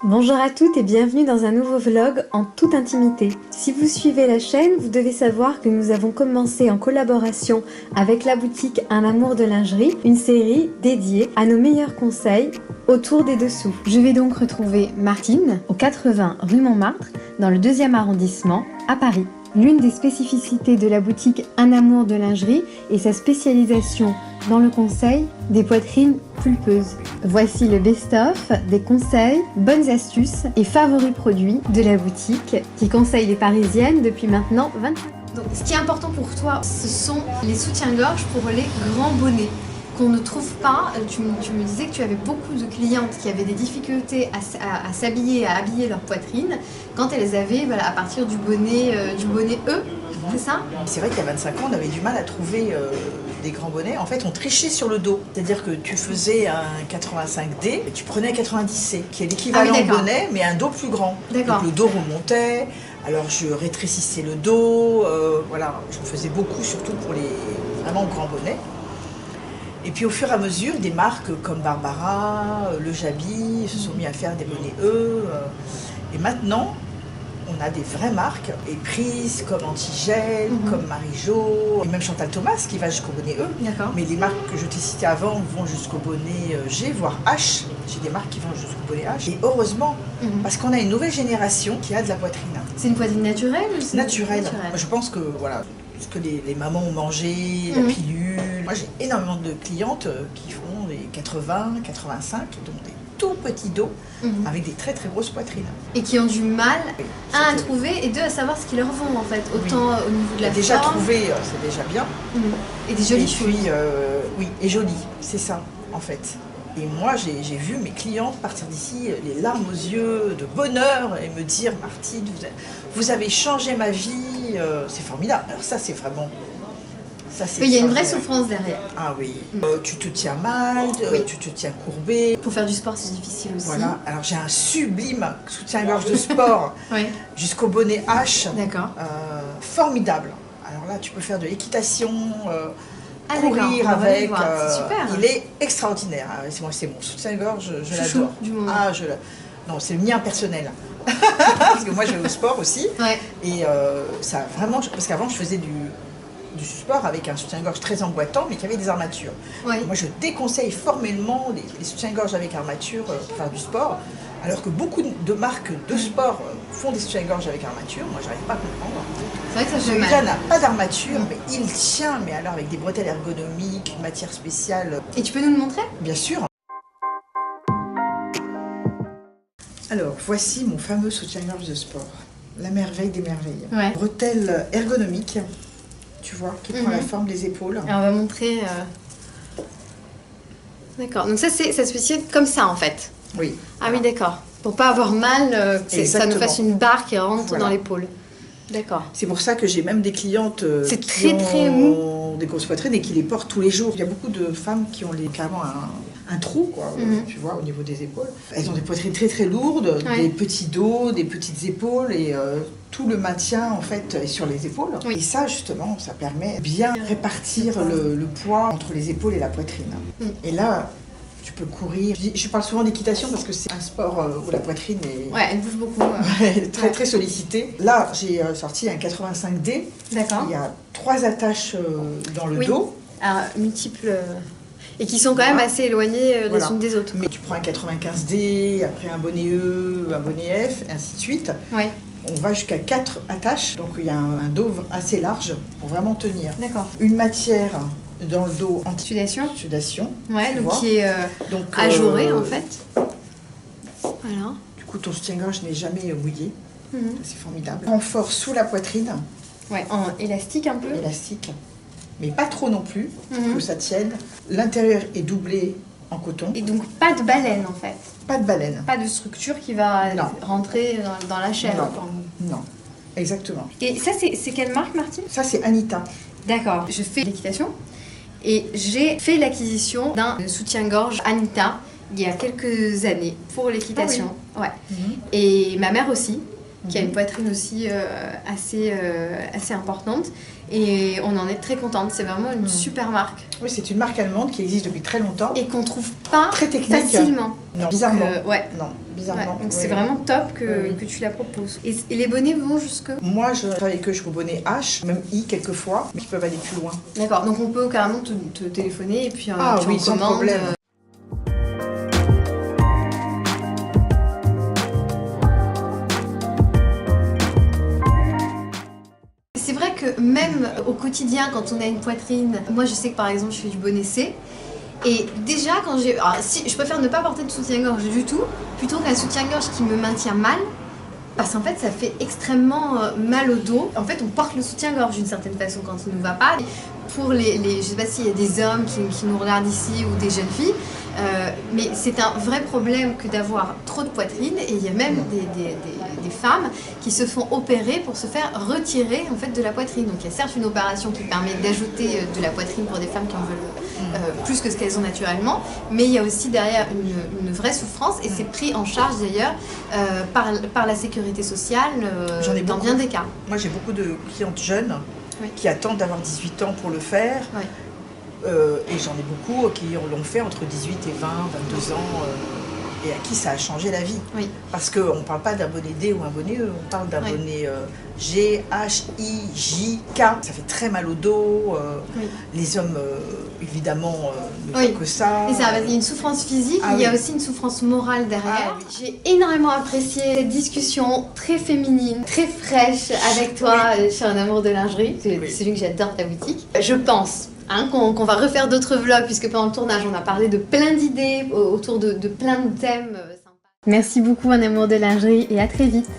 Bonjour à toutes et bienvenue dans un nouveau vlog en toute intimité. Si vous suivez la chaîne, vous devez savoir que nous avons commencé en collaboration avec la boutique Un Amour de Lingerie, une série dédiée à nos meilleurs conseils autour des dessous. Je vais donc retrouver Martine au 80 rue Montmartre dans le 2e arrondissement à Paris. L'une des spécificités de la boutique Un Amour de Lingerie est sa spécialisation dans le conseil des poitrines pulpeuses. Voici le best-of des conseils, bonnes astuces et favoris produits de la boutique qui conseille les Parisiennes depuis maintenant 20 ans. Donc, ce qui est important pour toi, ce sont les soutiens-gorge pour les grands bonnets qu'on ne trouve pas. Tu me disais que tu avais beaucoup de clientes qui avaient des difficultés à s'habiller, à habiller leur poitrine quand elles avaient à partir du bonnet E, c'est ça? C'est vrai qu'il y a 25 ans, on avait du mal à trouver des grands bonnets. En fait, on trichait sur le dos. C'est-à-dire que tu faisais un 85D et tu prenais un 90C, qui est l'équivalent bonnet, mais un dos plus grand. Donc le dos remontait, alors je rétrécissais le dos, voilà, j'en faisais beaucoup, surtout pour les vraiment grands bonnets. Et puis au fur et à mesure, des marques comme Barbara, Le Jabi se sont mis à faire des bonnets E. Et maintenant, on a des vraies marques, et prises comme Antigel, comme Marie-Jo, et même Chantal Thomas qui va jusqu'au bonnet E. Mais les marques que je t'ai citées avant vont jusqu'au bonnet G, voire H. J'ai des marques qui vont jusqu'au bonnet H. Et heureusement, parce qu'on a une nouvelle génération qui a de la poitrine. C'est une poitrine naturelle ou naturelle. Je pense que voilà, ce que les mamans ont mangé, la pilule. Moi j'ai énormément de clientes qui font des 80, 85, donc des tout petits dos avec des très très grosses poitrines. Et qui ont du mal, un, à trouver, et deux, à savoir ce qui leur vont en fait, autant au niveau de la déjà forme. Trouvé, c'est déjà bien. Et des jolies choses. Oui, et jolies, c'est ça en fait. Et moi j'ai vu mes clientes partir d'ici les larmes aux yeux de bonheur et me dire « Martine, vous avez changé ma vie, c'est formidable ». Alors ça c'est vraiment... Il y a une vraie souffrance derrière. Ah oui. Tu te tiens mal, tu te tiens courbé. Pour faire du sport, c'est difficile aussi. Voilà. Alors j'ai un sublime soutien-gorge de sport jusqu'au bonnet H. D'accord. Formidable. Alors là, tu peux faire de l'équitation, courir avec. C'est super. Il est extraordinaire. C'est mon soutien-gorge, je l'adore. Non, c'est le mien personnel. Parce que moi, je vais au sport aussi. Et ça vraiment, parce qu'avant, je faisais du sport avec un soutien-gorge très emboîtant mais qui avait des armatures. Moi je déconseille formellement les soutiens-gorge avec armature pour faire du sport, alors que beaucoup de marques de sport font des soutiens-gorge avec armature. Moi j'arrive pas à comprendre. C'est vrai que ça fait mal. Celui-là n'a pas d'armature mais il tient, mais alors avec des bretelles ergonomiques, une matière spéciale. Et tu peux nous le montrer? Bien sûr. Alors voici mon fameux soutien-gorge de sport, la merveille des merveilles. Bretelles ergonomiques. Tu vois, qui prend la forme des épaules. Alors on va montrer... D'accord, donc ça se fait comme ça en fait. Oui. Ah oui, d'accord. Pour pas avoir mal, que ça nous fasse une barre qui rentre dans l'épaule. D'accord. C'est pour ça que j'ai même des clientes qui ont des grosses poitrines et qui les portent tous les jours. Il y a beaucoup de femmes qui ont carrément un trou, quoi, tu vois, au niveau des épaules. Elles ont des poitrines très très lourdes, des petits dos, des petites épaules et tout le maintien en fait est sur les épaules. Et ça justement, ça permet de bien répartir le poids entre les épaules et la poitrine. Et là, tu peux courir. Je parle souvent d'équitation parce que c'est un sport où la poitrine est elle bouge beaucoup. très très sollicitée. Là, j'ai sorti un 85D. D'accord. Il y a 3 attaches dans le dos. Alors, multiples... Et qui sont quand même assez éloignées les unes des autres. Mais tu prends un 95D, après un bonnet E, un bonnet F, et ainsi de suite. On va jusqu'à 4 attaches, donc il y a un dos assez large pour vraiment tenir. D'accord. Une matière dans le dos anti-sudation. Donc qui est ajourée en fait. Voilà. Du coup, ton soutien-gorge n'est jamais mouillé. C'est formidable. Renfort sous la poitrine. En élastique un peu. Élastique. Mais pas trop non plus, pour que ça tienne. L'intérieur est doublé en coton. Et donc pas de baleine en fait. Pas de baleine. Pas de structure qui va rentrer dans la chair. Non, exactement. Et ça c'est quelle marque, Martine? Ça c'est Anita. D'accord. Je fais l'équitation et j'ai fait l'acquisition d'un soutien-gorge Anita il y a quelques années pour l'équitation. Et ma mère aussi. qui a une poitrine aussi assez importante. Et on en est très contente, c'est vraiment une super marque. Oui, c'est une marque allemande qui existe depuis très longtemps. Et qu'on trouve pas très technique. Facilement. Non, bizarrement. Ouais. Non, bizarrement. Ouais, donc c'est vraiment top que tu la proposes. Et les bonnets vont jusque? Moi, je travaille avec eux jusqu'au bonnet H, même I quelquefois, mais qui peuvent aller plus loin. D'accord, donc on peut carrément te téléphoner et puis tu oui, sans problème. C'est vrai que même au quotidien, quand on a une poitrine, moi je sais que par exemple je fais du bonnet C, et déjà quand je préfère ne pas porter de soutien-gorge du tout, plutôt qu'un soutien-gorge qui me maintient mal, parce qu'en fait ça fait extrêmement mal au dos. En fait on porte le soutien-gorge d'une certaine façon quand il ne nous va pas. Pour je sais pas s'il y a des hommes qui nous regardent ici ou des jeunes filles, mais c'est un vrai problème que d'avoir trop de poitrine, et il y a même des femmes qui se font opérer pour se faire retirer en fait de la poitrine. Donc il y a certes une opération qui permet d'ajouter de la poitrine pour des femmes qui en veulent plus que ce qu'elles ont naturellement, mais il y a aussi derrière une vraie souffrance, et c'est pris en charge d'ailleurs par la sécurité sociale dans bien des cas. Moi j'ai beaucoup de clientes jeunes qui attendent d'avoir 18 ans pour le faire. Et j'en ai beaucoup qui l'ont fait entre 18 et 20, 22 ans, et à qui ça a changé la vie. Parce qu'on ne parle pas d'un bonnet D ou un bonnet E, on parle d'un bonnet G, H, I, J, K. Ça fait très mal au dos. Les hommes, évidemment, ne font que ça. Et ça, il y a une souffrance physique, il y a aussi une souffrance morale derrière. J'ai énormément apprécié cette discussion très féminine, très fraîche avec toi sur Un amour de lingerie. C'est celui que j'adore, ta boutique. Je pense qu'on va refaire d'autres vlogs, puisque pendant le tournage on a parlé de plein d'idées autour de plein de thèmes sympas. Merci beaucoup Un amour de lingerie et à très vite.